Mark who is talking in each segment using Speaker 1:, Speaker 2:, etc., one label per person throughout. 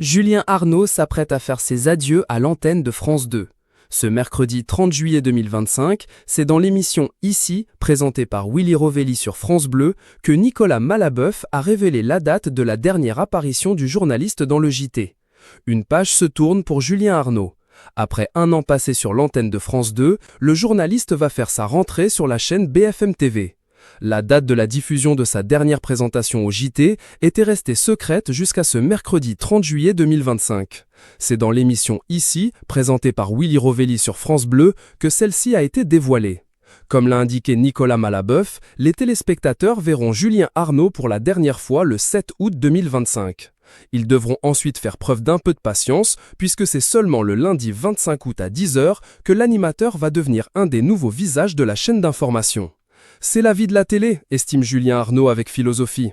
Speaker 1: Julien Arnaud s'apprête à faire ses adieux à l'antenne de France 2. Ce mercredi 30 juillet 2025, c'est dans l'émission Ici, présentée par Willy Rovelli sur France Bleu, que Nicolas Malaboeuf a révélé la date de la dernière apparition du journaliste dans le JT. Une page se tourne pour Julien Arnaud. Après un an passé sur l'antenne de France 2, le journaliste va faire sa rentrée sur la chaîne BFM TV. La date de la diffusion de sa dernière présentation au JT était restée secrète jusqu'à ce mercredi 30 juillet 2025. C'est dans l'émission Ici, présentée par Willy Rovelli sur France Bleu, que celle-ci a été dévoilée. Comme l'a indiqué Nicolas Malaboeuf, les téléspectateurs verront Julien Arnaud pour la dernière fois le 7 août 2025. Ils devront ensuite faire preuve d'un peu de patience, puisque c'est seulement le lundi 25 août à 10h que l'animateur va devenir un des nouveaux visages de la chaîne d'information. C'est la vie de la télé, estime Julien Arnaud avec philosophie.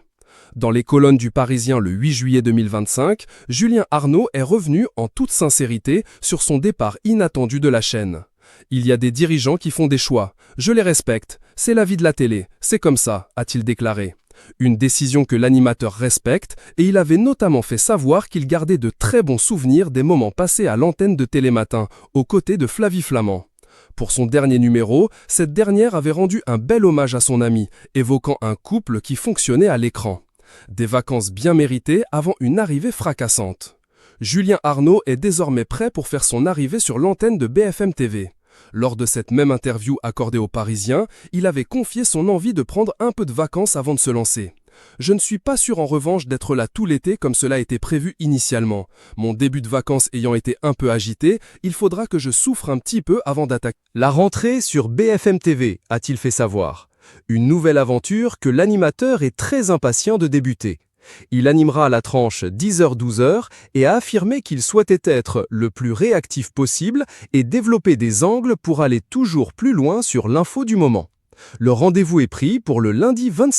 Speaker 1: Dans les colonnes du Parisien le 8 juillet 2025, Julien Arnaud est revenu en toute sincérité sur son départ inattendu de la chaîne. Il y a des dirigeants qui font des choix. Je les respecte. C'est la vie de la télé. C'est comme ça, a-t-il déclaré. Une décision que l'animateur respecte, et il avait notamment fait savoir qu'il gardait de très bons souvenirs des moments passés à l'antenne de Télématin, aux côtés de Flavie Flament. Pour son dernier numéro, cette dernière avait rendu un bel hommage à son ami, évoquant un couple qui fonctionnait à l'écran. Des vacances bien méritées avant une arrivée fracassante. Julien Arnaud est désormais prêt pour faire son arrivée sur l'antenne de BFM TV. Lors de cette même interview accordée aux Parisiens, il avait confié son envie de prendre un peu de vacances avant de se lancer. « Je ne suis pas sûr en revanche d'être là tout l'été comme cela était prévu initialement. Mon début de vacances ayant été un peu agité, il faudra que je souffre un petit peu avant d'attaquer. » La rentrée sur BFM TV, a-t-il fait savoir. Une nouvelle aventure que l'animateur est très impatient de débuter. Il animera la tranche 10h-12h et a affirmé qu'il souhaitait être le plus réactif possible et développer des angles pour aller toujours plus loin sur l'info du moment. Le rendez-vous est pris pour le lundi 25